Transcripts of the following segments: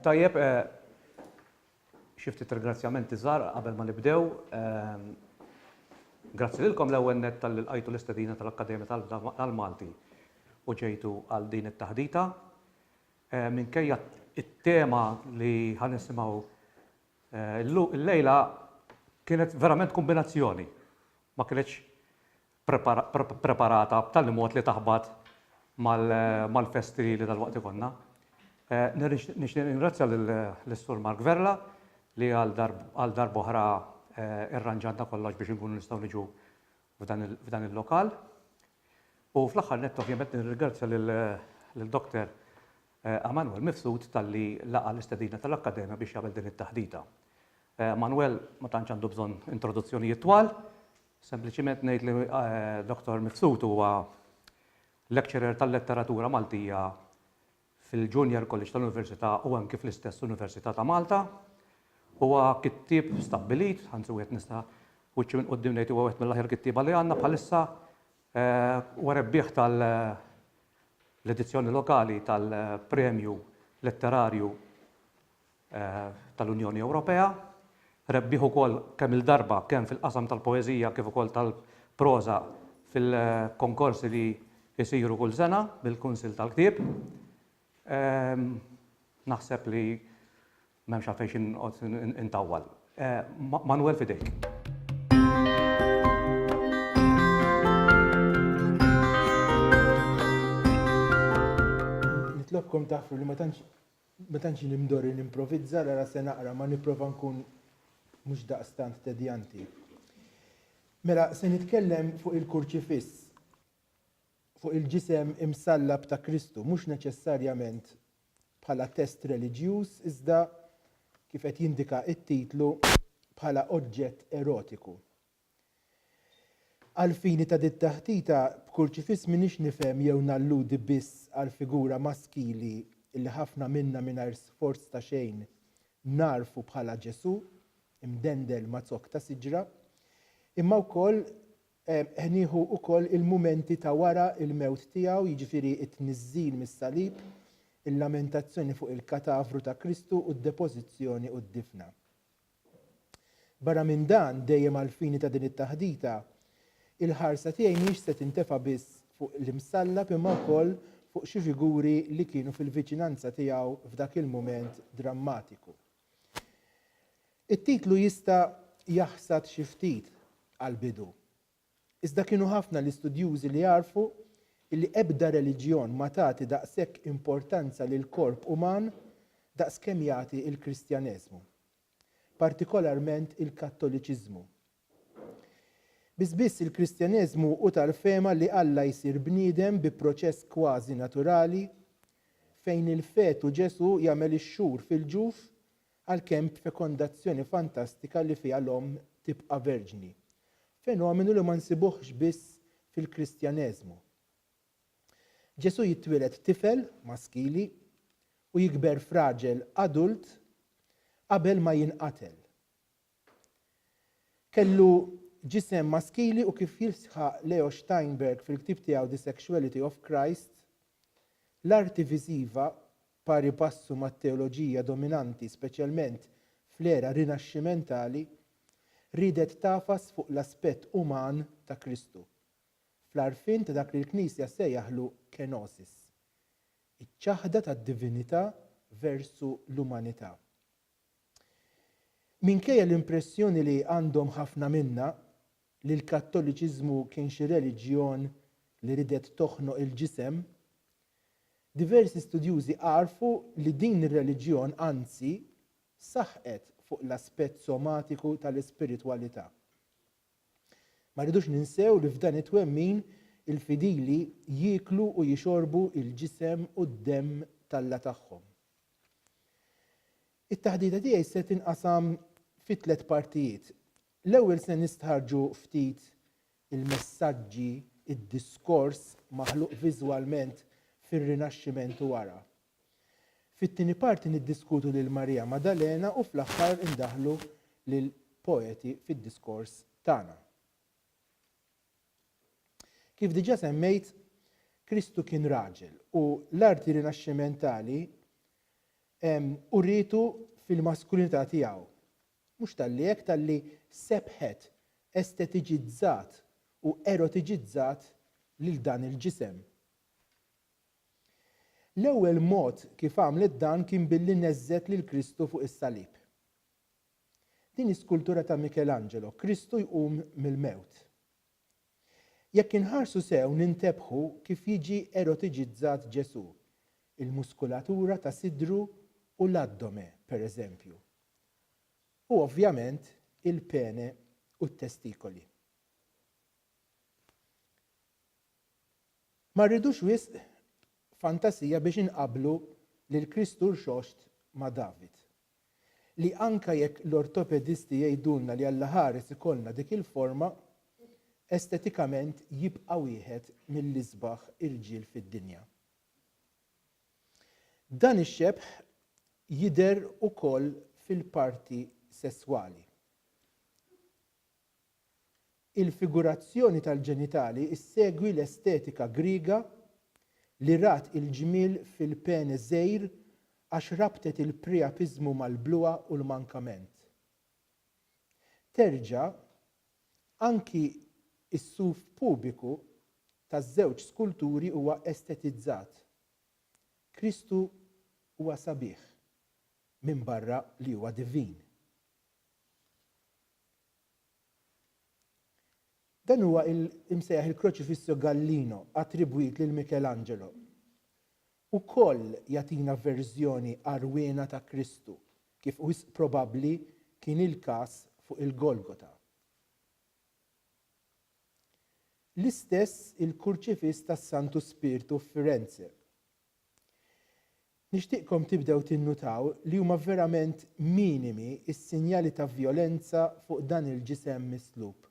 Tajjeb, xi ftit ringrazzjamenti żgħar qabel ma nibdew. Grazzi lilkom l-ewwel nett tal-li lqajtu l-istedina tal-Akkademja tal-Malti u ġejtu għal din it-taħdita. Minkejja it-tema li ħanisimgħu l-lejla kienet verament kombinazzjoni. Ma kienx preparata b'tali mod li taħbad mal-festi li tal-waqt ikonna. Nixtieq ningrazzja l-Sur Mark Verla li għal darba oħra irranġanta kollox biex inkunu nistgħu niġu f'dan il-lokal. U fl-aħħar nett ovvjament nirringrazzja lill-Dr. Emanuel Mifsud talli laqa l-istedina tal-Akkademja biex jagħmel din it-taħdita. Manuel ma tantx għandu bżonn introduzzjonijiet twal, sempliċiment ngħid li Dr. Mifsud huwa lecturer tal-letteratura Maltija fil-Junior College tal-Università u anke fl-istess Università ta' Malta. Huwa kittieb stabbilit, ħansu wieħed nista' wiċċi minn quddiem ngħid huwa wieħed mill-aħjar kittieba li għandna bħalissa huwa rebbieħ tal-edizzjoni lokali tal-Premju Letterarju tal-Unjoni Ewropea. Rebbieħ ukoll kemm il-darba kemm fil-qasam tal-poeżija kif ukoll tal-proża fil-konkorsi li jsiru kull sena bil-Kunsill tal-Ktieb. Naħseb li m'hemmx għalfejn intawwal. Manuel fidejk. Nitlobkom taħfru li ma tantx nimdorri nimprovizza ra se naqra ma nipprova nkun mhux daqstant tedjanti. Mela se nitkellem fuq il-kurċifiss, fuq il-ġisem imsallab ta' Kristu, mhux neċessarjament bħala test reliġjuż, iżda kif qed jindika t-titlu bħala oġġett erotiku. Għal-fini ta' dit-taħtita b'kurċifiss m'iniex nifhem jew nalludi biss għal figura maskili li ħafna minna mingħajr sforz ta' xejn narfu bħala Ġesu, imdendel ma' zokk ta' siġra, imma wkoll ħnieħu wkoll il-mumenti ta' wara il-mewt tiegħu, jiġifieri t-tniżżil mis-salib, il-lamentazzjoni fuq il-katafru ta' Kristu u d-depożizzjoni u d-difna. Barra minn dan dejjem għal-fini ta' din it-taħdita, il-ħarsa tiegħi mhix se tintefa' biss fuq l-imsallab imma wkoll fuq xi figuri li kienu fil-viċinanza tiegħu f'dak il-mument drammatiku. It-titlu jista' jaħsad xi ftit għall-bidu. Iżda kienu ħafna l-istudjużi li jarfu illi ebda reliġjon ma tagħti daqshekk importanza lil korp uman daqskemm jagħti l-Kristjaneżmu, partikolarment il-Kattoliċiżmu. Biss il-Kristjaneżmu u tal-fema li Alla jsir bniedem bi proċess kważi naturali fejn il-fetu Ġesu jagħmel ix-xhur fil-ġuf għalkemm b'fekondazzjoni fantastika li fiha l-omm tibqa' verġni. Fenomenu li ma nsibuhx biss fil-Kristjaneżmu. Ġesu jitwieled tifel maskili u jikber f'raġel adult qabel ma jinqatel. Kellu ġisem maskili u kif jisħaq Leo Steinberg fil-ktieb tiegħu The Sexuality of Christ, l-arti viżiva pari passu mat-teoloġija dominanti speċjalment fl-era rinaxximentali ridet tafas fuq l-aspett uman ta' Kristu, fl-għarfien ta' dak li l-Knisja sejjaħlu kenosis, iċ-ċaħda tad-divinità versu l-umanità. Minkejja l-impressjoni li għandhom ħafna minna li l-Kattoliċiżmu kien xi reliġjon li ridet toħnoq il-ġisem, diversi studjużi għarfu li din ir-reliġjon anzi saħqet fuq l-aspett somatiku tal-ispiritwalità. Ma rridux ninsew li f'dan it-twemmin il-fidili jieklu u jixorbu il-ġisem u d-demm tal-Alla tagħhom. It-taħdita tiegħi se tinqasam fi 3 partijiet. L-ewwel se nistħarġu ftit il-messaġġi, id-diskors maħluq viżwalment fir-rinaxximent u wara. Fit-tieni parti niddiskutu lil Marija Maddalena u fl-aħħar indaħlu lil poeti fid-diskors tagħna. Kif diġà semmejt, Kristu kien raġel u l-arti rinaxximentali u rritu fil-maskulinità tiegħu. Mhux tal-li hekk tal-li sebħet, estetiġizzat u erotiġizzat lil dan il-ġisem. L-ewwel mod kif għamlet dan kien billi neżżet lil Kristu fuq is-salib. Din iskultura ta' Michelangelo, Kristu jqum mill-mewt. Jekk inħarsu sew nintebħu kif jiġi erotiġizzat Ġesu, il-muskulatura ta' sidru u l-addome, pereżempju. U ovvjament il-pene u t-testikoli. Ma rridux wisq fantasija biex inqablu lil Kristu xoxt ma' David. Li anka jekk l-ortopedisti jgħidulna li Alla ħares ikollna dik il-forma, estetikament jibqa' wieħed mill-isbaħ irġiel fid-dinja. Dan ix-xebħ jidher ukoll fil-parti sesswali. Il-figurazzjoni tal-ġenitali issegwi l-estetika Griega li rat il-ġmiel fil-pene żgħir għax rabtet il-priapiżmu mal-bluqa u l-mankament. Terġa' anki is-suf pubiku taż-żewġ skulturi huwa estetizzat. Kristu huwa sabiħ minn barra li huwa divin. Dan huwa imsejjaħ il-Kroċifisso Gallino attribwit lil Michelangelo. Ukoll jagħtina verżjoni arwena ta' Kristu, kif wisq probabbli kien il-każ fuq il-Golgota. L-istess il-Kurċifiss tas-Santu Spiritu f'Firenze. Nixtieqkom tibdew tinnutaw li huma verament minimi s-sinjali ta' vjolenza fuq dan il-ġisem mislub.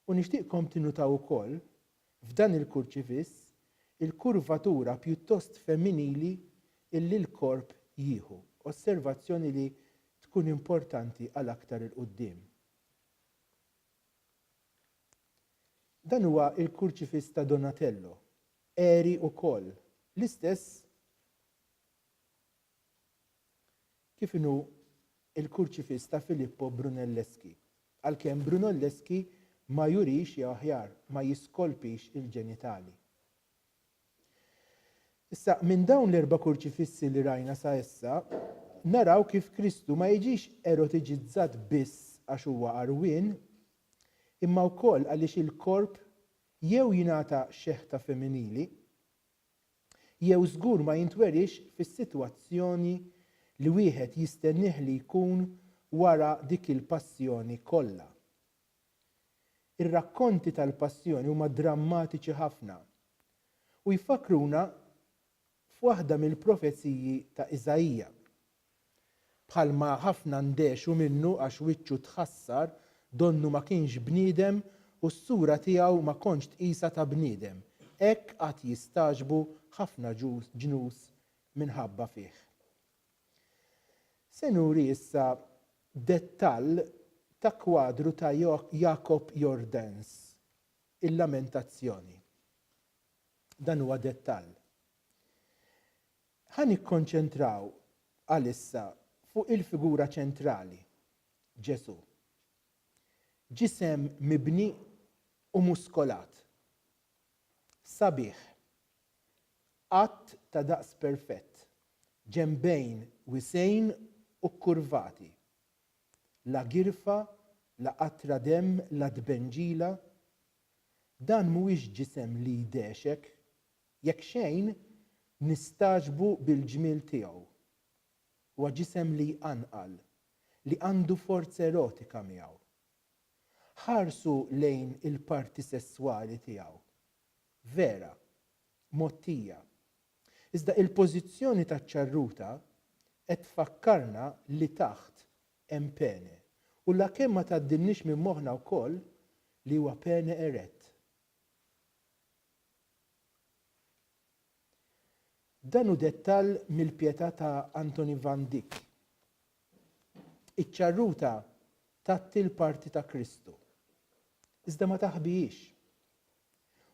U nixtieqkom tinnutaw ukoll f'dan il-kurċifiss il-kurvatura pjuttost femminili illi l-korp jieħu, osservazzjoni li tkun importanti għal aktar il-qudiem. Dan huwa il-kurċifiss ta' Donatello, eri ukoll, l-istess kif inhu il-kurċifiss ta' Filippo Brunelleschi, għalkemm Brunelleschi ma jurix jew aħjar ma jiskolpix il-ġenitali. Issa minn dawn l-erba' kurċifissi li rajna sa issa, naraw kif Kristu ma jiġix erotiġizzat biss għax huwa arwien, imma wkoll għaliex il-korp jew jingħata xeħta femminili, jew żgur ma jintwerix fis-sitwazzjoni li wieħed jistennih li jkun wara dik il-passjoni kollha. Ir-rakkonti tal-passjoni huma drammatiċi ħafna u jfakruna f'waħda mill-profeziji ta' Iżajija. Bħalma ħafna ndexu minnu għax wiċċu tħassar, donnu ma kienx bniedem u s-sura tiegħu ma kontx tqisa ta' bniedem. Hekk qatt jistaġbu ħafna ġnus minħabba fih. Se nuri issa dettall ta' kwadru ta' Jakob Jordens, il-Lamentazzjoni. Dan huwa dettall. Ħan ikkonċentraw għalissa fuq il-figura ċentrali, Ġesu. Ġisem mibni u muskolat. Sabiħ. Qatt ta' daqs perfett. Ġembejn wisejn u kurvati. La girfa, la qatra demm, la dbenġila. Dan mhuwiex ġisem li jdexek, jekk xejn nistaġbu bil-ġmiel tiegħu. Huwa ġisem li anqal, li għandu forza erotika miegħu. Ħarsu lejn il-parti sesswali tiegħu. Vera, mottija. Iżda il-pożizzjoni taċ-ċarruta qed tfakkarna li taħt hemm pene u lakemm ma tgħaddilniex minn moħħna wkoll li huwa pene erett. Dan hu dettall mill-pjetà ta' Anthony van Dyck. Iċ-ċarruta tagħti l-parti ta' Kristu. Iżda ma taħbijiex.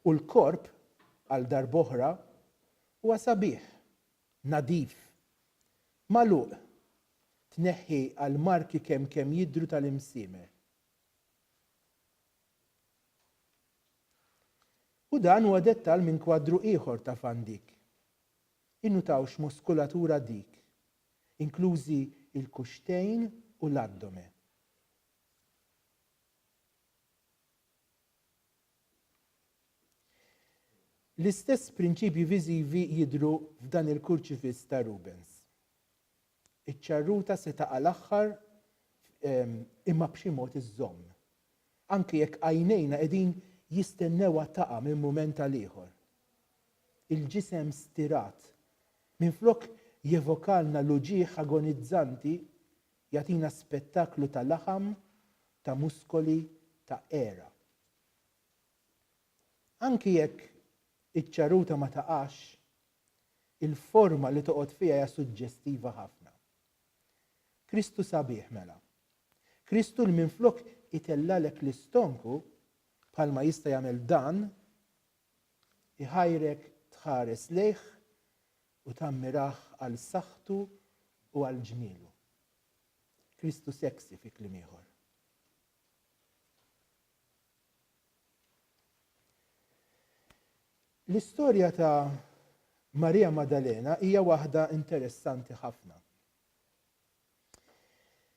U l-korp għal darb'oħra huwa sabiħ, nadif, Magħluq tneħħi għal marki kemm jidhru tal-imsiemer. U dan huwa dettal minn kwadru ieħor ta' Van Dyck. Innutawx muskulatura dik, inklużi il-kuxtejn u l-addome. L-istess prinċipji viżivi jidhru f'dan il-kurċifiss ta' Rubens. Iċ-ċarruta se taqa' l-aħħar imma b'xi mod iżżomm. Anke jekk għajnejna qegħdin jistennewha taqa' minn mument għal ieħor. Il-ġisem stirat minflok jevokalna l-uġigħ agonizzanti jagħtina spettaklu ta' laħam, ta' muskoli, ta' era. Anki jekk iċ-ċarruta ma taqax, il-forma li toqgħod fiha hija suġġestiva ħafna. Kristu sabiħ mela. Kristu li minflok itellalek l-istonku bħalma jista' jagħmel dan, iħajrek tħares lejh u tammiraħ għal saħħtu u għal ġmielu. Kristu seksi fi kliem ieħor. L-istorja ta' Marija Maddalena hija waħda interessanti ħafna.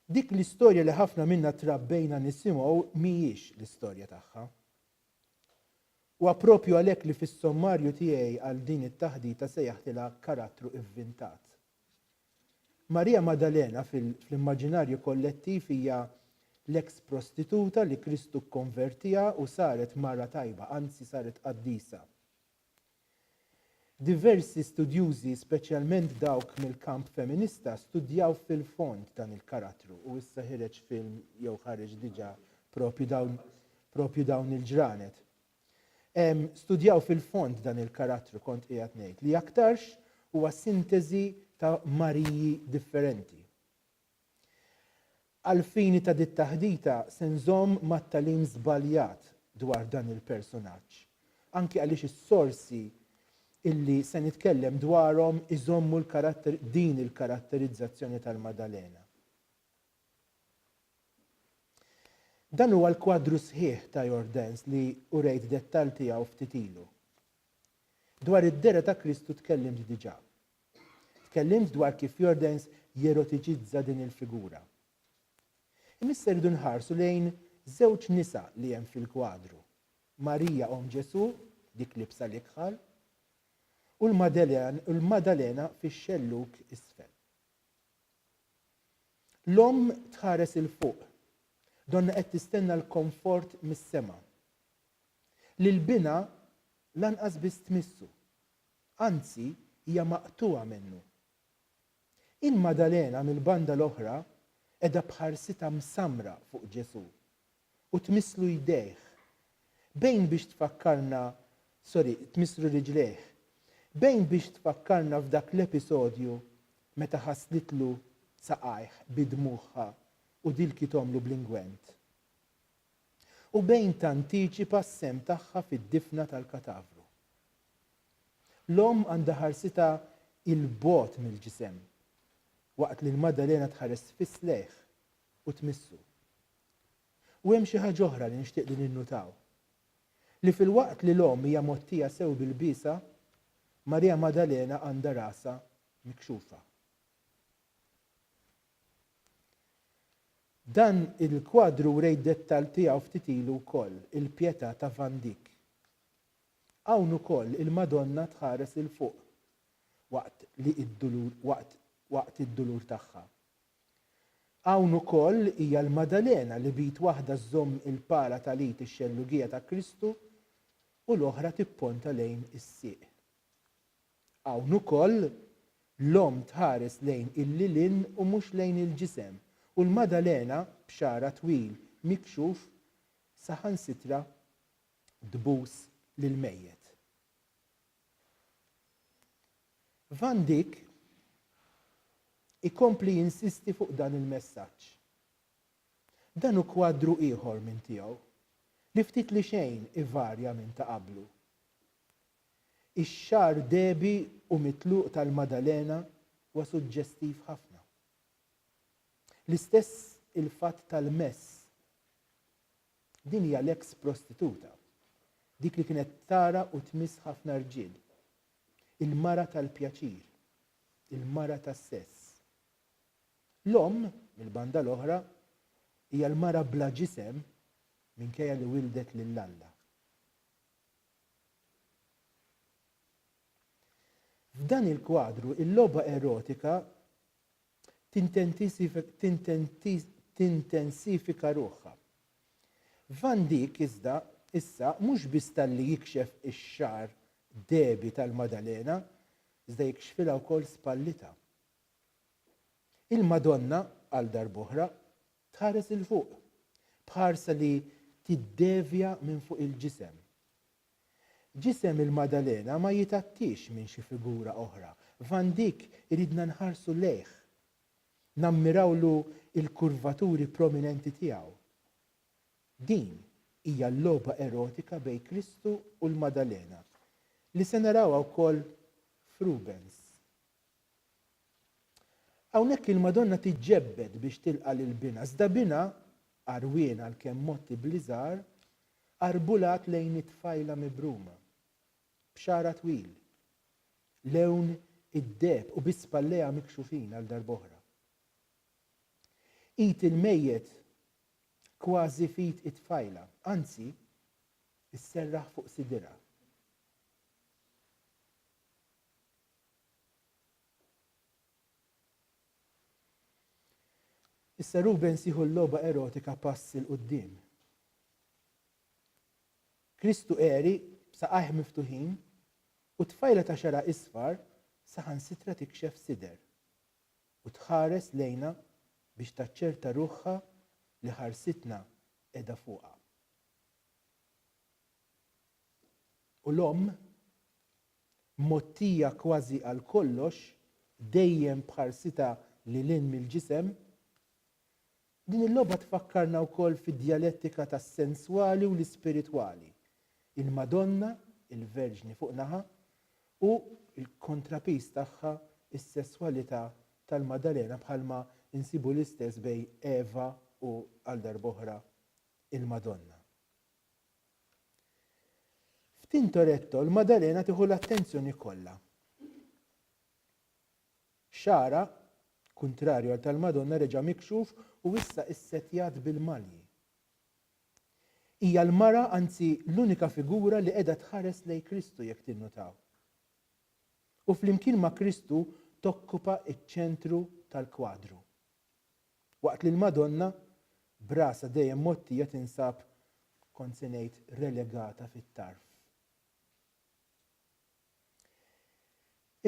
Dik l-istorja li ħafna minna trabbejna nisimgħu mhijiex l-istorja tagħha. U appropju għalhekk li fis-sommarju tiegħi għal din it-taħdita sejjaħtilha karattru ivvintat. Marija Maddalena fl-immaġinarju kollettiv hija l-eks prostituta li Kristu kkonvertija u saret mara tajba, anzi saret qaddisa. Diversi studjużi, speċjalment dawk mill-kamp feminista, studjaw fil-fond dan il-karattru u issa ħireġ film jew ħareġ diġà propju dawn il-ġranet. Studjaw fil-fond dan il-karattru kont qiegħed ngħid li aktarx huwa sintesi ta' Mariji differenti. Għal-fini ta' dit-taħdita se nżomm mat-tagħlim żbaljat dwar dan il-personaġġ. Anki għaliex is-sorsi illi se nitkellem dwarhom iżommu din il-karatterizzazzjoni tal-Maddalena. Dan huwa l-kwadru sħiħ ta' Jordaens li urejt dettal tiegħu ftit ilu. Dwar id-dera ta' Kristu tkellimt diġà. Tkellimt dwar kif Jordaens jerotiċizza din il-figura. Imissa rridu nħarsu lejn żewġ nisa li hemm fil-kwadru. Marija Om Ġesu, dik li bsa l-ikħal, u l-Maddalena fix-xelluk isfel. L-om tħares il-fuq, donna qed tistenna l-komfort mis-sema. Lil-bina lanqas biss tmissu, anzi hija maqtuha minnu. Il-Maddalena mill-banda l-oħra qiegħda bħarsita msamra fuq Ġesu u tmisslu jdejh bejn biex tmisslu riġlejh. Bejn biex tfakkarna f'dak l-episodju meta ħaslitlu saqajh bidmuħħa u dilki tomlu bl-ingwent. U bejn tantiċipa s-sem tagħha fid-difna tal-katavru. L-om għandha ħarsita il-bot mill-ġisem, waqt li l-Maddalena tħares fis-slejħ u tmissu. U hemm xi ħaġa oħra li nixtieq li ninnutaw. Li fil-waqt li l-om hija mottija sew bil-bisa, Marija Maddalena għandha rasa mikxufa. Dan il-kwadru rejt dettal tiegħu ftit ilu wkoll, il-Pjetà ta' Van Dyck. Hawn ukoll il-Madonna tħares il fuq waqt id-dulur tagħha. Hawn ukoll hija l-Maddalena li bit waħda żomm il-pala tal-id ix-xellugija ta' Kristu u l-oħra tipponta lejn is-sieq. Hawn ukoll l-om tħares lejn il-lilin u mhux lejn il-ġisem u l-Maddalena b'xara twil mikxuf saħansitra dbus lill-mejjed. Van Dyck ikompli jinsisti fuq dan il-messaġġ. Dan hu kwadru ieħor minn tiegħu li ftit li xejn ivarja minn ta' qablu. Ix-xar debi u mitluq tal-Maddalena huwa suġġestiv ħafna. L-istess il-fatt tal-mess. Din hija l-eks prostituta. Dik li kienet tara u tmiss ħafna rġiel. Il-mara tal-pjaċir, il-mara tas-sess. L-om, mill-banda l-oħra, hija l-mara bla ġisem minkejja li wildet lill-Alla. F'dan il-kwadru, il-logħba erotika tintensifika ruħha. Van Dyck issa mhux biss talli jikxef ix-xar debi tal-Madalena, iżda jikxfilha wkoll spallita. Il-Madonna għal darb'oħra tħares il fuq, bħarsa li tiddevja minn fuq il-ġisem. Ġisem il-Madalena ma jitattix minn xi figura oħra. Van Dyck iridna nħarsu lejh, nammirawlu il-kurvaturi prominenti tiegħu. Din hija l-logħba erotika bejn Kristu u l-Madalena li se narawha wkoll f'Rubens. Hawnhekk il-Madonna tiġġebbed biex tilqa' lil-bina. Iżda bina arwiena għalkemm motti bliżar arbulat lejn it-tfajla mibruma b'xara twil, lewn id-deb u bispalleja mikxufin għal darb'oħra. Id il-mejjet kważi fit it-tfajla, anzi, isserraħ fuq sidira. Issa Rubens jieħu l-logħba erotika pass il qudiem. Kristu qeri b'saqajh miftuħin u tfajla ta' xara isfar saħansitra tikxef sider u tħares lejna biex taċċerta ruħha li ħarsitna qiegħda fuqha. U l-omm, mottija kważi għal kollox, dejjem bħarsita lil hinn mill-ġisem, din il-logħba tfakkarna wkoll fid-dialettika tas-senswali u l-ispiritwali. Il-Madonna, il-Verġni fuq naħa, u l-kontrapis tagħha is-sesswalità tal-Madalena bħalma insibu l-istess bejn Eva u għal darb'oħra il-Madonna. F'Tintoretto l-Madalena tieħu l-attenzjoni kollha. Xara, kuntrarju għal tal-Madonna, reġa' mikxuf u issa issetjat bil-malji. Hija l-mara, anzi l-unika figura li qiegħda tħares lejn Kristu jekk tinnutaw. U flimkien ma' Kristu tokkupa iċ-ċentru tal-kwadru. Waqt li l-Madonna brasa dejjem mottija tinsab kont se ngħid relegata fit-tarf.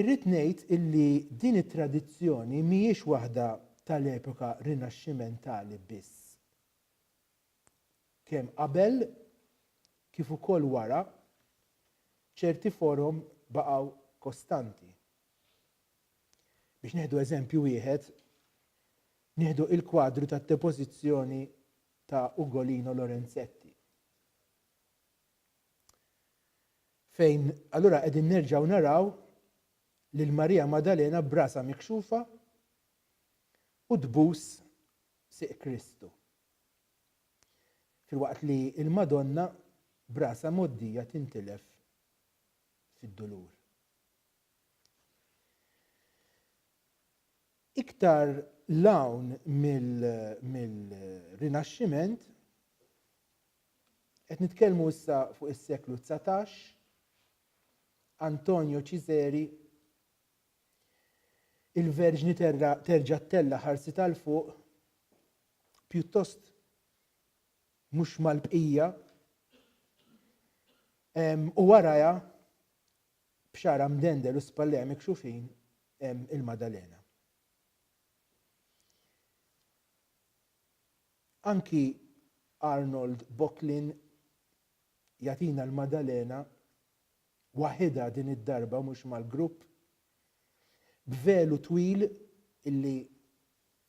Irrid ngħid illi din it-tradizzjoni mhijiex waħda tal-epoka rinaxximentali biss. Kemm qabel kif ukoll wara ċerti forom baqgħu kostanti. Biex nieħdu eżempju wieħed, nieħdu il-kwadru tat-depożizzjoni ta' Ugolino Lorenzetti. Fejn allura qegħdin nerġgħu naraw lil Marija Madalena brasa mikxufa u tbus siq Kristu. Filwaqt li l-Madonna brasa moddija tintilef fid-dulur. Iktar lawn mill-Rinaxximent qed nitkellmu issa fuq is-seklu 19, Antonio Ciseri, il-Verġni terġa' tella ħarsi tal-fuq pjuttost mhux mal-bqija u waraja b'xara mdendel u spalleja mikxufin il-Madalena. Anki Arnold Bocklin jagħtina l-Madalena waħedha din id-darba mhux mal-grupp b'velu twil illi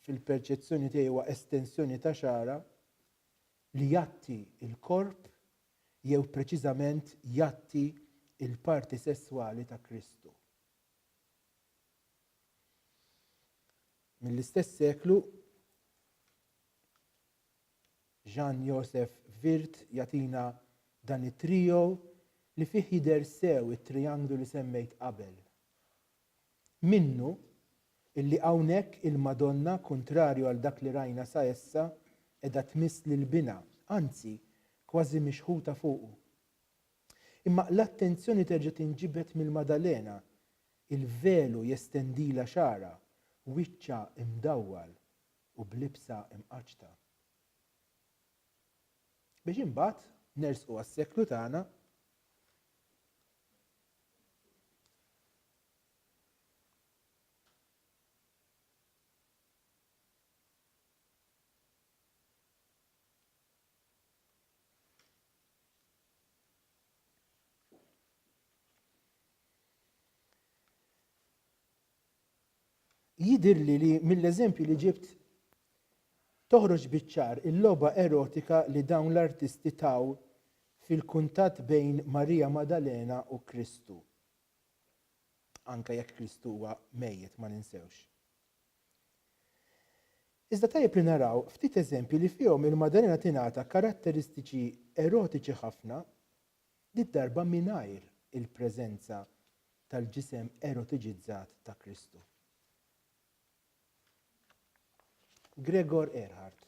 fil-perċezzjoni tiegħi huwa estensjoni ta' xara li jatti il-korp jew preċiżament jatti il-parti sesswali ta' Kristu. Mill-istess seklu Jean Joseph Wirt jagħtina dan it-trio li fih jidher sew it-trianglu li semmejt qabel. Minnu illi hawnhekk il-Madonna kontrarju għal dak li rajna sa issa qiegħda tmiss lil-bina, anzi kważi mixħuta fuqu. Imma l-attenzjoni terġa' tinġibed mill-Madalena, il-velu jestendila xara, wiċċa imdawwal u blibsa imqaċta. Biex imbagħad nersqu għas-seklu tagħna jidirli li mill-eżempju li ġibt toħroġ biċ-ċar il-logħba erotika li dawn l-artisti taw fil-kuntatt bejn Marija Maddalena u Kristu. Anke jekk Kristu huwa mejjed ma ninsewx. Iżda tajjeb li naraw ftit eżempji li fihom il-Maddalena tingħata karatteristiċi erotiċi ħafna darba mingħajr il-preżenza tal-ġisem erotiġizzat ta' Kristu. Gregor Erhard.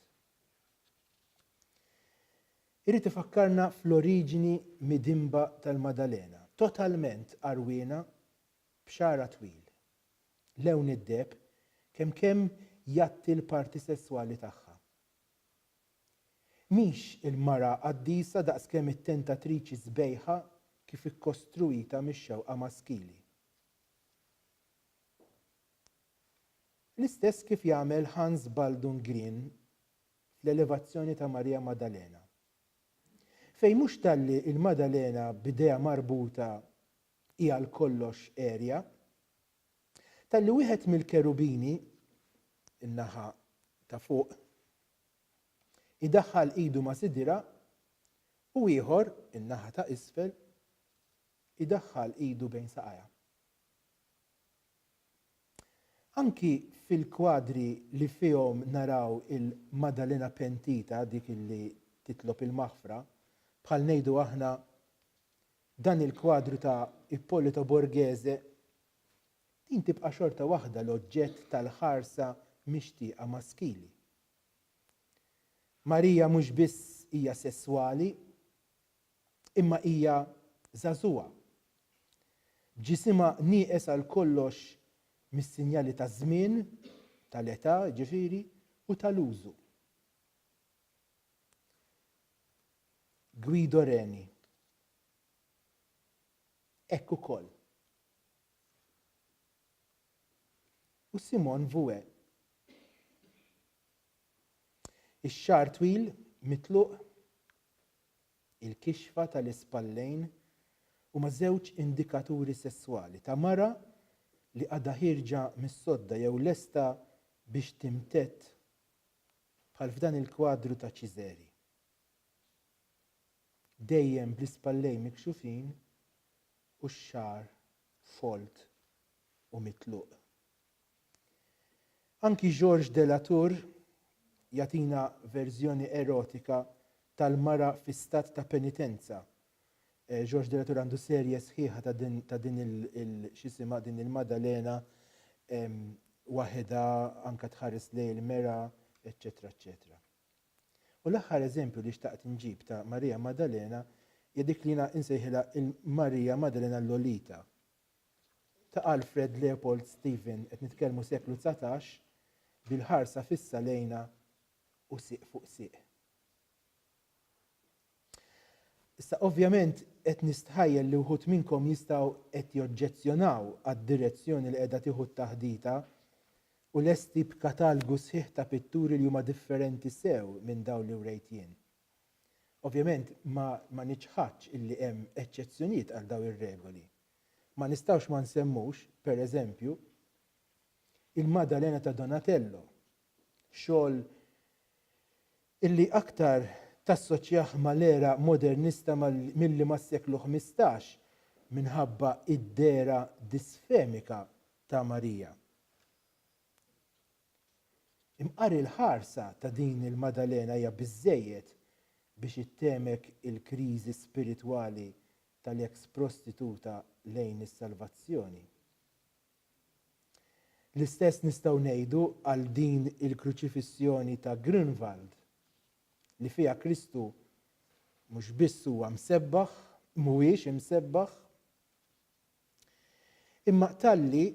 Irrid ifakkarna fl-oriġini midimba tal-Maddalena, totalment arwina b'xara twil. Lewn id-deb kemm jatti l-parti sessuali tagħha. Mhix il-mara qaddisa daqskemm it-tentatriċi sbejħa kif ikkostruita mix-xewqa maskili. L-istess kif jagħmel Hans Baldung Grien fl-elevazzjoni ta' Marija Maddalena. Fejn mhux talli il-Maddalena b'idea marbuta hija l-kollox erja, talli wieħed mill-kerubini in-naħa ta' fuq idaħħal idu ma' sidira u ieħor in-naħa ta' isfel idaħħal idu bejn saqajja. Anki fil-kwadri li fihom naraw il-Maddalena pentita dik li titlob il-maħfra, bħal ngħidu aħna dan il-kwadru ta' Ippolito Borghese, din tibqa' xorta waħda l-oġġett tal-ħarsa mixtieqa maskili. Marija mhux biss hija sesswali, imma hija żagħżugħa. Ġisimha nieqes għal kollox mis-sinjali ta' żmien, tal-età, ġifieri, u tal-użu. Guido Reni. Hekk ukoll. U Simon Vouet. Ix-xar twil mitluq, il-kixfa tal-ispallejn huma żewġ indikaturi sesswali ta' mara li għadha ħirġa mis-sodda jew lesta biex timtett bħal f'dan il-kwadru ta' Ċiżeri. Dejjem bl-ispallejn mikxufin u x-xar folt u mitluq. Anki Georges Delatour jagħtina verżjoni erotika tal-mara fi stat ta' penitenza. Georges Delatour għandu serje sħiħa ta' din x'isima din il-Maddalena waħedha anke tħares lejn il-mera, eċċetera, eċċetera. U l-aħħar eżempju li xtaqt inġib ta' Marija Maddalena hija dik li insejħilha il-Marija Maddalena Lolita ta' Alfred Leopold Stephen qed nitkellmu seklu 19 bil-ħarsa fissa lejna u siq fuq siq. Issa ovvjament qed nistħajjel li wħud minnkom jistgħu qed joġġezzjonaw għad-direzzjoni li qiegħda tieħu t-taħdita u lesti b'katalgu sħiħ ta' pitturi li huma differenti sew minn dawn li wrejt jien. Ovvjament ma niċħadx illi hemm eċċezzjonijiet għal dawn ir-regoli. Ma nistgħux ma nsemmux, pereżempju, il-Maddalena ta' Donatello, xogħol illi aktar tassoċjah mal-era modernista milli mas-seklu 15 minħabba id-dera disfemika ta' Marija. Imqar il-ħarsa ta' din il-Madalena hija biżżejjed biex ittemek il-kriżi spiritwali tal-eks prostituta lejn is-salvazzjoni. L-istess nistgħu ngħidu għal din il-kruċifissjoni ta' Grunwald li fiha Kristu mhux biss huwa msebbaħ, mhuwiex imsebbaħ, imma talli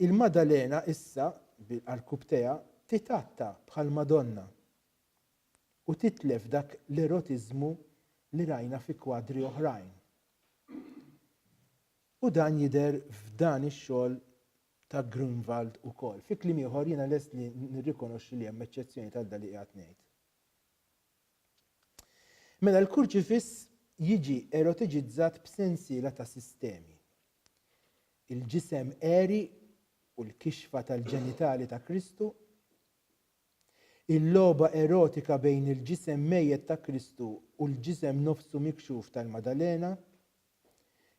il-Madalena issa bil-qarkub tiegħha titatta bħal Madonna u titlef dak l-erotiżmu li rajna fi kwadri oħrajn. U dan jidher f'dan ix-xogħol ta' Grunwald ukoll. Fi kliem ieħor jiena lest li nirrikonoxxi li hemm eċċezzjoni tal dak li qiegħed ngħid. Mela l-kurċifiss jiġi erotiġizzat b'sensiela ta' sistemi. Il-ġisem eri u l-kixfa tal-ġenitali ta' Kristu, il-logħba erotika bejn il-ġisem mejjed ta' Kristu u l-ġisem nofsu mikxuf tal-Madalena,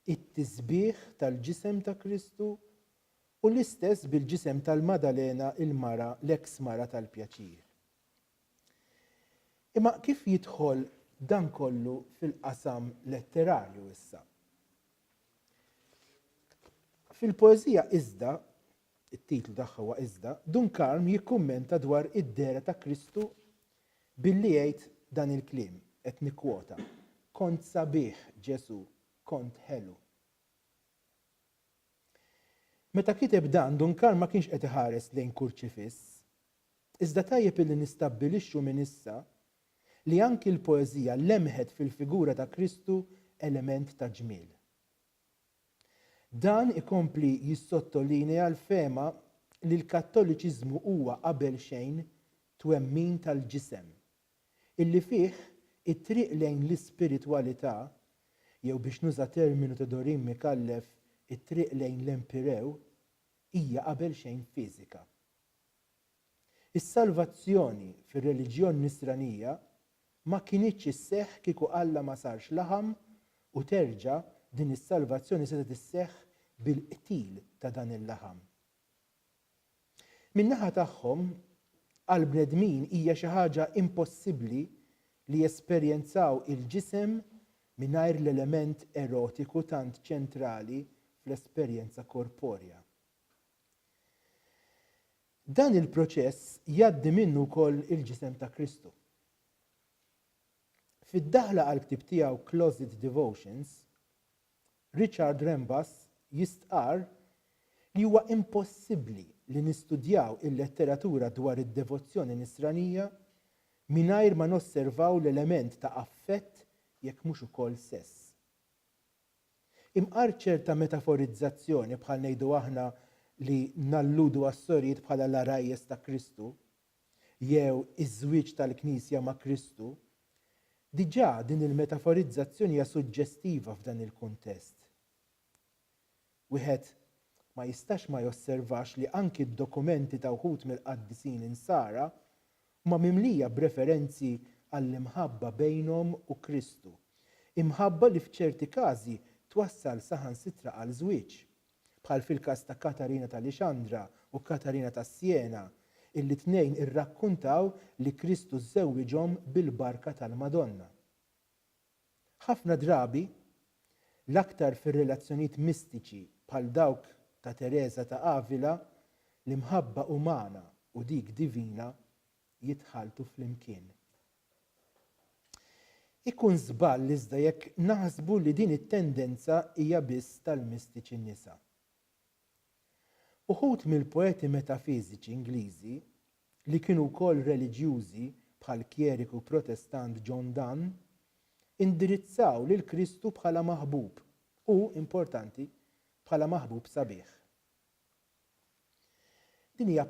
it-tisbieħ tal-ġisem ta' Kristu u l-istess bil-ġisem tal-Madalena il-mara l-eks mara tal-pjaċir. Imma kif jidħol dan kollu fil-qasam letterarju issa? Fil-poeżija Iżda, it-titlu tagħha huwa Iżda, Dunkarm jikkummenta dwar id-dera ta' Kristu billi jgħid dan il-kliem qed nikkwota: Kont sabiħ Ġesu, kont ħelu. Meta kiteb dan, Dunkarm ma kienx qed iħares lejn kurċifiss, iżda tajjeb illi nistabbilixxu minn issa li anki l-poeżija lemħet fil-figura ta' Kristu element ta' ġmiel. Dan ikompli jissottolinea l-fema li l-Kattoliċiżmu huwa qabel xejn twemmin tal-ġisem, illi fih it-triq lejn l-ispiritwalità, jew biex nuża terminu ta' Dorin Mikallef, it-triq lejn l-empirew, hija qabel xejn fiżika. Is-salvazzjoni fir-reliġjon Nisranija ma kienitx isseħħ kieku Alla ma sarx laħam u terġa' din is-salvazzjoni se tisseħħ bil-qtil ta' dan il-laħam. Min-naħa tagħhom għal bnedmin hija xi ħaġa impossibbli li jesperjenzaw il-ġisem mingħajr l-element erotiku tant ċentrali fl-esperjenza korporja. Dan il-proċess jgħaddi minnu wkoll il-ġisem ta' Kristu. Fid-daħla għal ktib tiegħu Closet Devotions, Richard Rembas jistqar li huwa impossibbli li nistudjaw il-letteratura dwar id-devozzjoni nisranija mingħajr ma nosservaw l-element ta' affett jekk mhux ukoll sess. Imqar ċerta metaforizzazzjoni bħal ngħidu aħna li nalludu għas-sorijiet bħala l-arajjes ta' Kristu jew iż-żwieġ tal-Knisja ma' Kristu, diġà din il-metaforizzazzjoni hija suġġestiva f'dan il-kuntest. Wieħed ma jistax ma josservax li anki d-dokumenti ta' wħud mill-qaddisin insara huma mimlija b'referenzi għall-imħabba bejnhom u Kristu, imħabba li f'ċerti każi twassal saħansitra għal żwieġ, bħal fil-każ ta' Katarina tal-Ixandra u Katarina ta' Siena, illi tnejn irrakkuntaw li Kristu żewwiġhom bil-barka tal-Madonna. Ħafna drabi l-aktar fir-relazzjonijiet mistiċi bħal dawk ta' Teresa ta' Avila, l-imħabba umana u dik divina jitħaltu flimkien. Ikun żball iżda jekk naħsbu li din it-tendenza hija biss tal-mistiċi nisa. Uħud mill-poeti metafiżiċi Ingliżi li kienu wkoll reliġjużi bħal kjeriku Protestant John Donne indirizzaw lil Kristu bħala maħbub u, importanti, bħala maħbub sabiħ. Din hija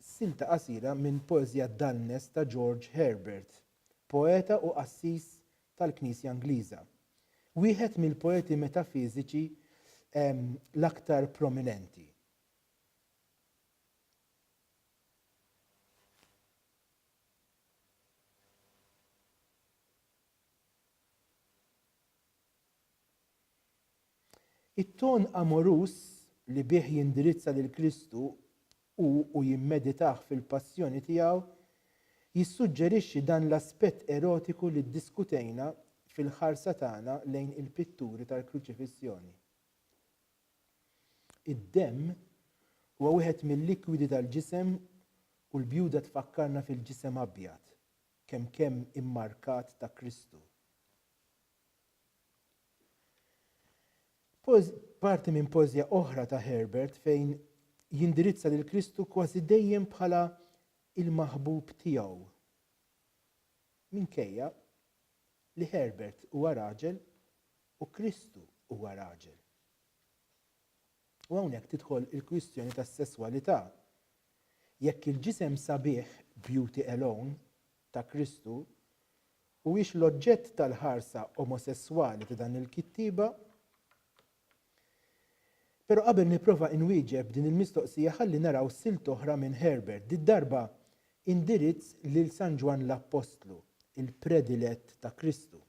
silta qasira minn poeżija Dullness ta' George Herbert, poeta u qassis tal-Knisja Ingliża. Wieħed mill-poeti metafiżiċi l-aktar prominenti. It-ton amorus li bih jindirizza lil Kristu u jimmeditaħ fil-passjoni tiegħu, jissuġġerixxi dan l-aspett erotiku li ddiskutejna fil-ħarsa tagħna lejn il-pitturi tal-kruċifissjoni. Id-demm huwa wieħed mill-likwidi tal-ġisem u l-bjuda tfakkarna fil-ġisem abjad, kemm immarkat ta' Kristu. Parti minn pożja oħra ta' Herbert fejn jindirizza lil Kristu kważi dejjem bħala il-maħbub tiegħu. Minkejja li Herbert huwa raġel u Kristu huwa raġel. U hawnhekk tidħol il-kwistjoni tas-sesswalità. Jekk il-ġisem sabiħ beauty alone ta' Kristu huwiex l-oġġett tal-ħarsa omosessuali ta' dan il-kittiba, però qabel nipprova nwieġeb din il-mistoqsija ħalli naraw silt oħra minn Herbert, darba indirizz lil San Ġwan l-Apostlu, il-predilett ta' Kristu.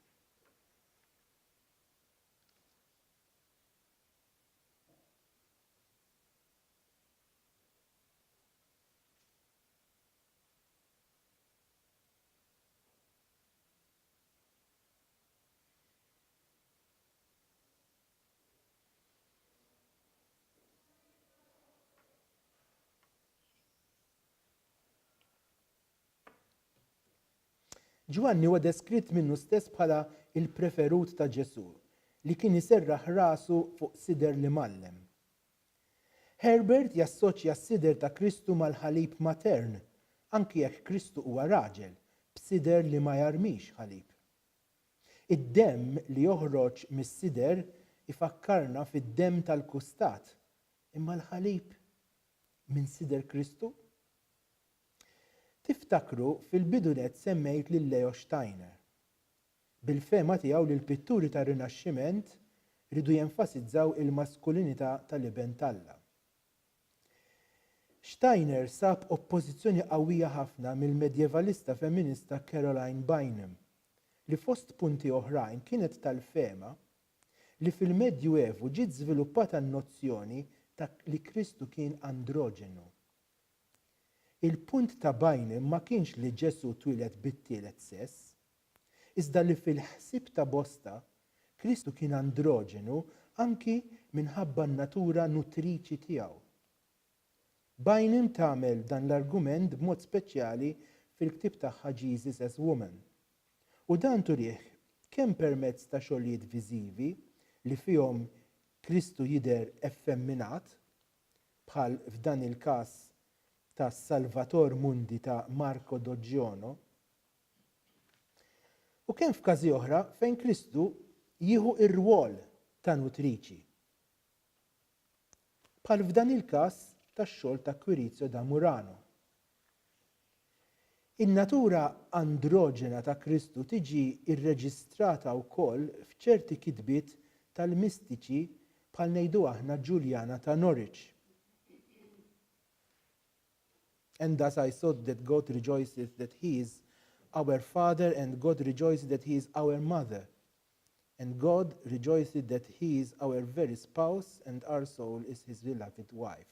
Ġwanni huwa deskritt minnu stess bħala il-preferut ta' Ġesu li kien iserraħ rasu fuq sider li mallem. Herbert jassoċja s-sider ta' Kristu mal-ħalib matern, anki jekk Kristu huwa raġel, b'sider li ma jarmix ħalib. Id-demm li joħroġ mis-sider ifakkarna fid-demm tal-kustat, imma l-ħalib minn sider Kristu? Tiftakru fil-bidunet semmejt lil Leo Steiner. Bil-fema tiegħu li l-pitturi tar-Rinaxximent ridu jenfasizzaw il-maskulinità tal-iben Alla. Steiner sab oppożizzjoni qawwija ħafna mill-medjevalista feminista Caroline Bynum li fost punti oħrajn kienet tal-fema li fil-Medju Evu ġiet żviluppata n-nozzjoni ta' li Kristu kien androġenu. Il-punt ta' Bynum ma kienx li Ġesu twieled bit-tielet sess, iżda li fil-ħsieb ta' bosta Kristu kien androġenu anki minħabba n-natura nutriċi tiegħu. Bynum tagħmel dan l-argument b'mod speċjali fil-ktieb tagħha Jesus as Woman. U dan turih kemm permezz ta' xogħlijiet viżivi li fihom Kristu jidher effemminat, bħal f'dan il-każ ta' Salvator Mundi ta' Marco Doggiono, u kemm f'każi oħra fejn Kristu jieħu ir-rwol ta' nutriċi. Bħal f'dan il-każ tax-xogħol ta' Quirizio da Murano. In-natura androġena ta' Kristu tiġi irreġistrata wkoll f'ċerti kitbiet tal-mistiċi bħal ngħidu aħna Ġuljana ta' Norwich. And thus I thought that God rejoices that he is our Father, and God rejoices that he is our Mother. And God rejoices that he is our very spouse, and our soul is his beloved wife.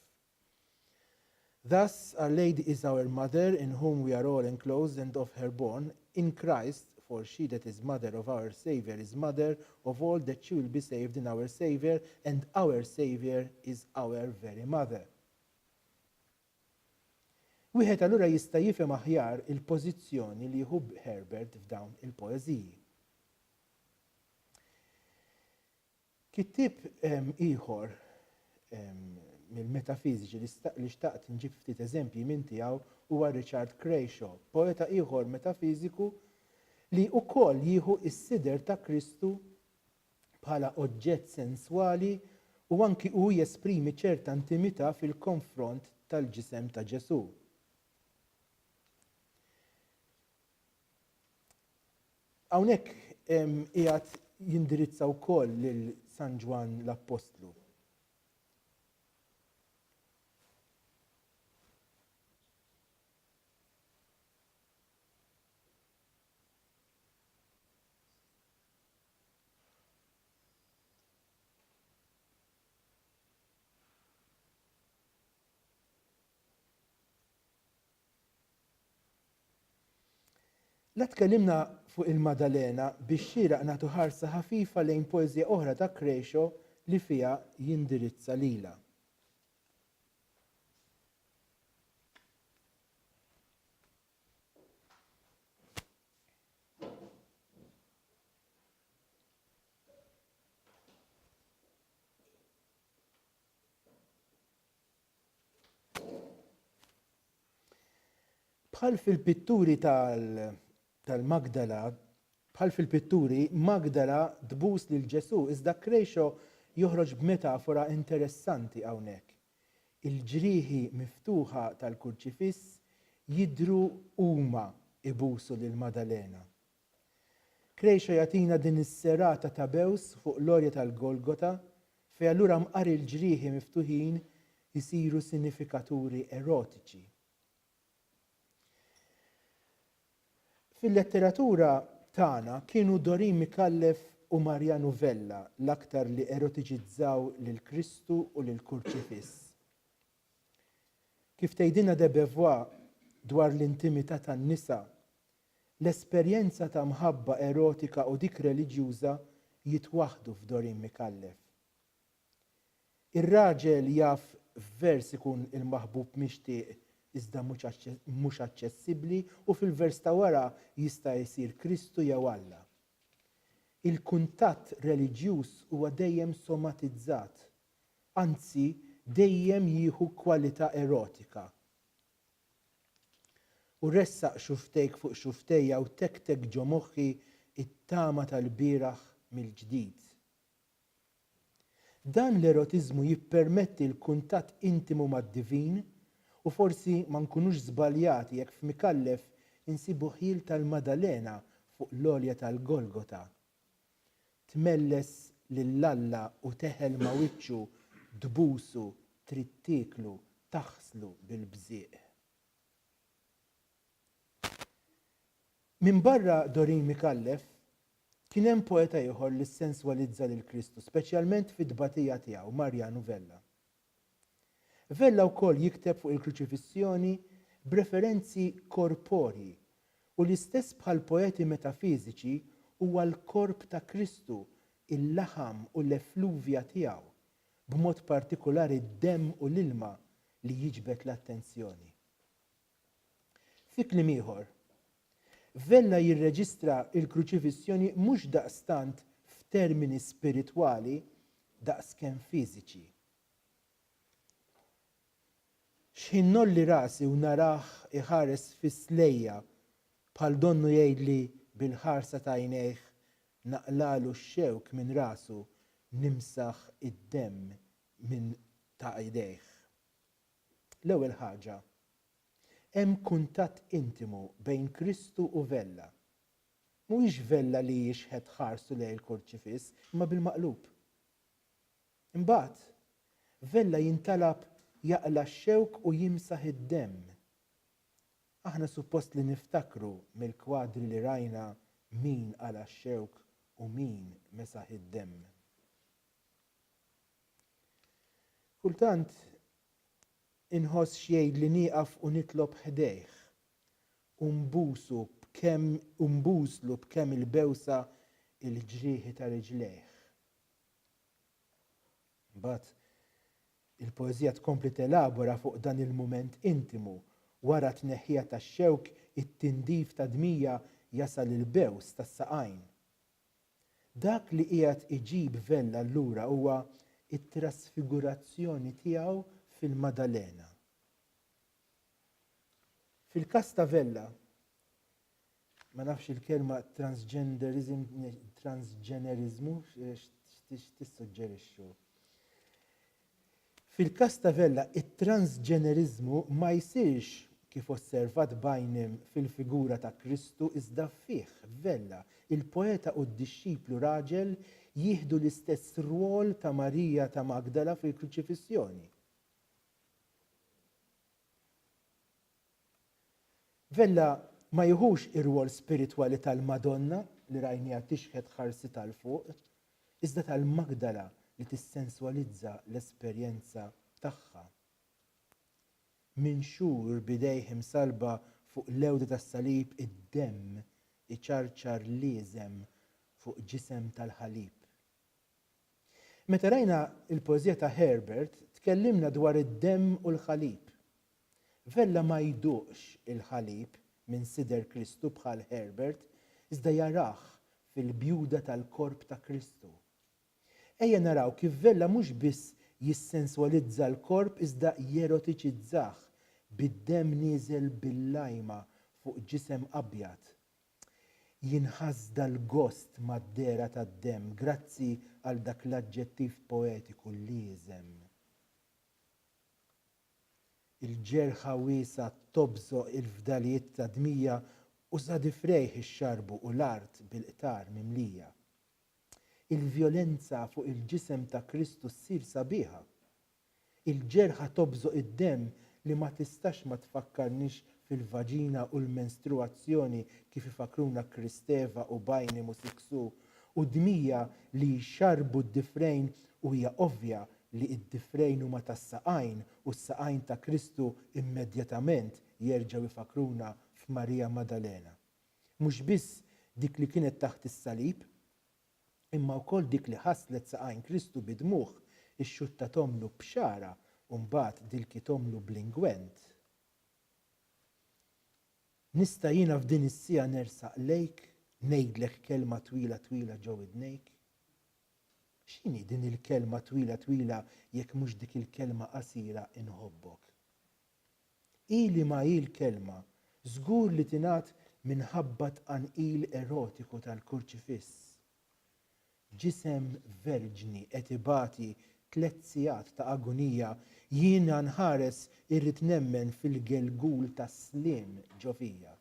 Thus, Our Lady is our mother, in whom we are all enclosed and of her born, in Christ, for she that is mother of our Saviour is mother of all that she will be saved in our Saviour, and our Saviour is our very mother. Wieħed allura jista' jifhem aħjar il-pożizzjoni li jieħu Herbert f'dawn il-poeżiji. Kittieb ieħor mill-metafiżiċi li xtaqt nġib ftit eżempji minn tiegħu huwa Richard Crashaw, poeta ieħor metafiżiku li wkoll jieħu s-sider ta' Kristu bħala oġġett senswali u anki hu jesprimi ċerta intimità fil-konfront tal-ġisem ta' Ġesu. Hawnhekk qiegħed jindirizza wkoll lil San Ġwan l-Apostlu. La tkellimna fuq il-Madalena biex xieraq nagħtu ħarsa ħafifa lejn poeżija oħra ta' Krejxo li fiha jindirizza lilha. Bħal fil-pitturi tal-Magdala, bħal fil-pitturi, Magdala tbus lil Ġesu, iżda Krejxo joħroġ b'metafora interessanti hawnhekk. Il-ġrieħi miftuħa tal-kurċifiss jidhru huma ibusu lil Madalena. Krejxo jagħtina din is-serata ta' bews fuq l-orja tal-Golgota fejn allura mqar il-ġrieħi miftuħin isiru sinifikaturi erotiċi. Fil-letteratura tagħna kienu Dorin Mikallef u Marjanu Vella l-aktar li erotiċizzaw lil Kristu u lil kurċifiss. Kif tgħidilna de Beauvoir dwar l-intimità tan-nisa, l-esperjenza ta' mħabba erotika u dik reliġjuża jitwaħdu f'Dorin Mikallef. Ir-raġel jaf f'vers ikun il-maħbub mixtieq iżda mhux aċċessibbli u fil-vers ta' wara jista' jsir Kristu jew Alla. Il-kuntatt reliġjuż huwa dejjem somatizzat, anzi dejjem jieħu kwalità erotika. U ressaq xuftejk fuq xuftejja u tektek ġo moħħi it-tama tal-bieraħ mill-ġdid. Dan l-erotiżmu jippermetti l-kuntatt intimu mad-divin u forsi ma nkunux żbaljati jekk f'Mikallef insibu ħil tal-Madalena fuq l-olja tal-Golgota. Tmelles lill-Alla u teħel ma' wiċċu tbusu, trid tieklu, taħslu bil-bżieq. Min barra Dorin Mikallef kien hemm poeta ieħor li ssenswalizza lil Kristu, speċjalment fid-tbatija tiegħu, Marjanu Vella. Vella wkoll jikteb fuq il-kruċifissjoni b'referenzi korporji u l-istess bħal poeti metafiżiċi huwa l-korp ta' Kristu, il-laħam u l-effluvja tiegħu, b'mod partikolari d-demm u l-ilma li jiġbed l-attenzjoni. Fi kliem ieħor, Vella jirreġistra il-kruċifissjoni mhux daqstant f'termini spiritwali daqskemm fiżiċi. X'innolli rasi u narah iħares fis-slejja bħal donnu jgħidli bil-ħarsa ta' għajnejh naqlalu x-xewk minn rasu nimsaħ id-demm minn ta' jdejh. L-ewwel ħaġa, hemm kuntatt intimu bejn Kristu u Vella. Mhuwiex Vella li jixħed ħarsu lejn il-kurċifiss, imma bil-maqlub. Imbagħad, Vella jintalab jaqla x-xewk u jimsaħ id-demm. Aħna suppost li niftakru mill-kwadri li rajna min qala x-xewk u min mesaħ id-demm. Kultant inħoss xejn li nieqaf u nitlob ħdejh u mbuslu b'kemm il-bewsa il-ġrieħi ta' riġlejh. Mbagħad il-poeżija tkompli telabora fuq dan il-mument intimu wara tneħħija tax-xewk it-tindif ta' dmija jasal il-bews tas-saqajn. Dak li qiegħed iġib Vella allura huwa it-trasfigurazzjoni tiegħu fil-Madalena. Fil-każ ta' Vella, ma nafx il-kelma transġenerizmu x'tissuġġerixxu. Fil-każ ta' Vella, it-transġenerizmu ma jsirx kif osservat bajnim fil-figura ta' Kristu iżda fih Vella, il-poeta u d-dixxiplu raġel jieħdu l-istess rwol ta' Marija ta' Magdala fil-kruċifissjoni. Vella ma jieħux ir-rwol spiritwali tal-Madonna li rajnija tixħed ħarsi tal-fuq, iżda tal-Magdala li tissensualizza l-esperjenza tagħha. Min xhur bidejh imsalba fuq l-ewda tas-salib id-demm iċarċar liżem fuq ġisem tal-ħalib. Meta rajna il-poeżija ta' Herbert, tkellimna dwar id-demm u l-ħalib. Vella ma jduqx il-ħalib minn sider Kristu bħal Herbert, iżda jarah fil-bjuda tal-korp ta' Kristu. Ejja naraw kif Vella mhux biss jissensualizza l-korp iżda jerotiċizzah bid-demm nieżel bil-lajma fuq ġisem abjad. Jinħasda l-gost mad-dera tad-demm grazzi għal dak l-aġġettiv poetiku liżem. Il-ġerħa wiesa tobżoq il-fdalijiet ta' dmija u żadi frejħ ix-xarbu u l-art bil-qtar mimlija. Il-vjolenza fuq il-ġisem ta' Kristu ssir sabiħa. Il-ġerħa tobżoq id-demm li ma tistax ma tfakkarnix fil-vaġina u l-menstruazzjoni kif ifakruna Kristeva u Bajnim u Siksu u dmija li xarbu d-difrejn u hija ovvja li id-difrejn huma tas-saqajn u s-saqajn ta' Kristu immedjatament jerġgħu ifakruna f'Marija Maddalena. Mhux biss dik li kienet taħt is-salib, imma wkoll dik li ħaslet saqajn Kristu bidmuħ ix-xutta tomlu b'xara u mbagħad dilki tomlu bl-ingwent. Nista' jiena f'din is-sija nersaq lejk, ngħidlek kelma twila twila ġew idnejk? X'inhi din il-kelma twila twila jekk mhux dik il-kelma qasira inħobbok? Ili ma hi l-kelma żgur li tingħat minħabba tqanqil erotiku tal-kurċifiss. Ġisem verġni qed ibati 3 sigħat ta' agonija jiena nħares irrid nemmen fil-gelgul tas-sliem ġo fija.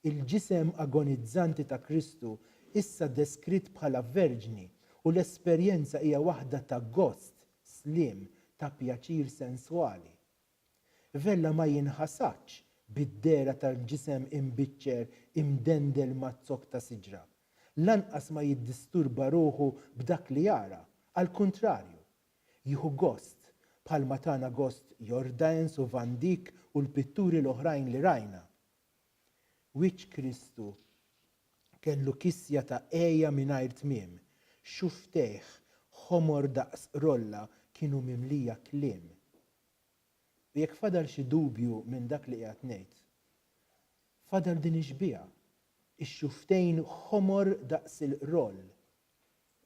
Il-ġisem agonizzanti ta' Kristu issa deskritt bħala verġni u l-esperjenza hija waħda ta' gost, sliem, ta' pjaċir senswali. Vella ma jinħasax bid-dera tal-ġisem imbiċċer imdendel mazzok ta' siġra. Lanqas ma jiddisturba ruħu b'dak li jara, għal kuntrarju. Jieħu gost bħalma tagħna gost Jordaens u Van Dyck u l-pitturi l-oħrajn li rajna. Wiċċ Kristu kellu kissja ta' ejja mingħajr tmiem, xuftejh ħomor daqs rolla kienu mimlija kliem. U jekk fadal xi dubju minn dak li qiegħed ngħid, fadal din ix-xbiegħa, ix-xuftejn ħomor daqs il-roll.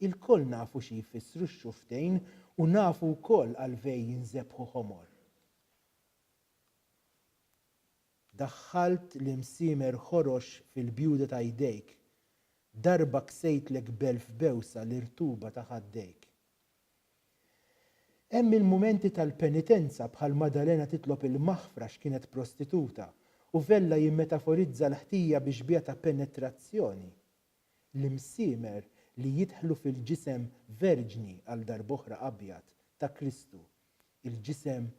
Il-koll nafu xi jfissru x-xuftejn u nafu wkoll għalfejn jinżebħu ħomor. Daħħalt l-imsiemer ħorox fil-bjuda ta' jdejk, darba ksejtlek belf bewsa l-irtuba ta' ħaddejk. Hemm il-mumenti tal-penitenza bħal Maddalena titlob il-maħfra x'kienet prostituta u Vella jimmetaforizza l-ħtija biex bija ta' penetrazzjoni. L-imsiemer li jidħlu fil-ġisem verġni għal darb'oħra abjad ta' Kristu, il-ġisem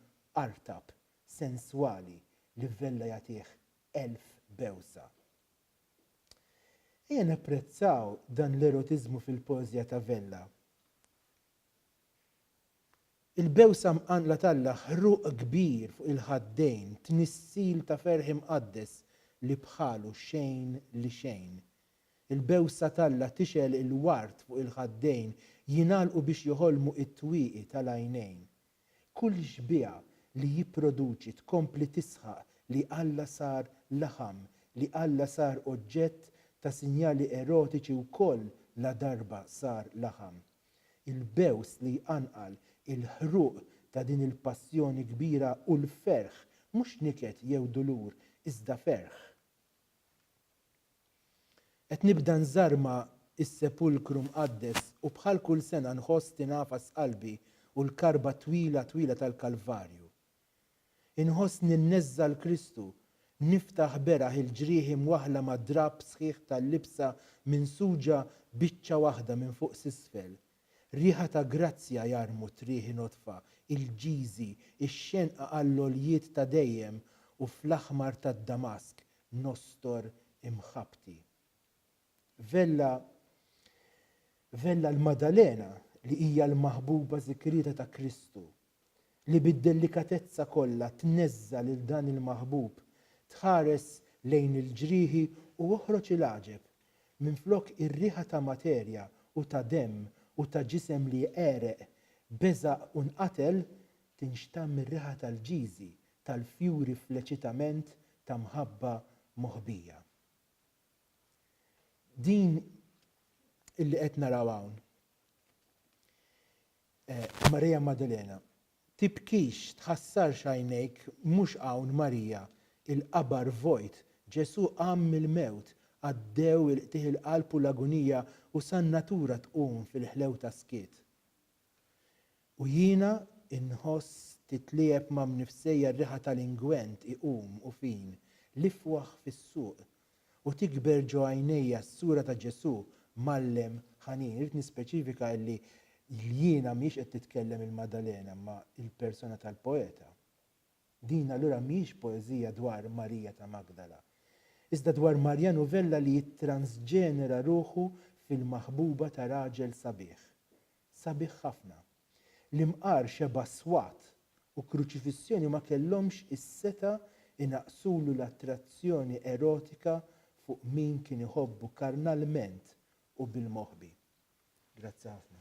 artab, senswali li Vella jagħtih 1000 bewsa. Ejja napprezzaw dan l-erotiżmu fil-poeżja ta' Vella. Il-bewsa mqanqla talla ħruq kbir fuq il-ħaddejn, tnissil ta' ferħ imqaddes li bħalu xejn li xejn. Il-bewsa talla tixel il-wart fuq il-ħaddejn jingħalqu biex joħolmu it-twieqi tal-għajnejn. Kull xbieqa li jipproduċi tkompli tisħaq li Alla sar laħam, li Alla sar oġġett ta' sinjali erotiċi wkoll la darba sar laħam. Il-bews li jqanqal il-ħruq ta' din il-passjoni kbira u l-ferħ, mhux niket jew dulur, iżda ferħ. Qed nibda nżarma is-sepulkru mqaddes u bħal kull sena nħoss tinafas qalbi u l-karba twila twila tal-Kalvarju. Inħoss ninnezza l-Kristu, niftaħ beraħ il-ġrieħi mwaħla ma' drab sħiħ tal-libsa minsuġa biċċa waħda minn fuq s'isfel. Riħa ta' grazzja jarmu trieħi notfa, il-ġiżi, ix-xenqa għall-oljiet ta' dejjem u fl-aħmar tad-Damask nostor imħabti. Vella l-Maddalena li hija l-maħbuba zikrita ta' Kristu, li bid-delikatezza kollha tneżza lil dan il-maħbub, tħares lejn il-ġrieħi u oħroġ il-għaġeb. Minflok ir-riħa ta' materja u ta' demm u ta' ġisem li għereq, beżaq u nqatel tinxtamm ir-riħa tal-ġiżi, tal-fjuri fl-eċitament ta' mħabba moħbija. Din illi qed naraw hawn. Marija Maddalena, tibkix tħassarx għajnejk mhux hawn Marija, il-qabar vojt, Ġesu qam mill-mewt, għaddew il-qtieħ il-qalb u l-agonija u san-natura tqum fil-ħlew ta' skiet. U jiena inħoss titlieb ma' mnifsejja r-riħa tal-ingwent iqum u fin, lifwaħ fis-suq u tikber ġo għajnejja s-sura ta' Ġesu mallem ħanin. Irid nispeċifika li jiena mhix qed titkellem il-Maddalena ma' il-persona tal-poeta. Din allura mhix poeżija dwar Marija ta' Magdala. Iżda dwar Marja novella li jittransġenera ruħu fil-maħbuba ta' raġel sabiħ. Sabiħ ħafna. L-imqar xeba swat u kruċifissjoni ma kellhomx is-seta inaqsulu l-attrazzjoni erotika fuq min kien iħobbu karnalment u bil-moħbi. Grazzi ħafna.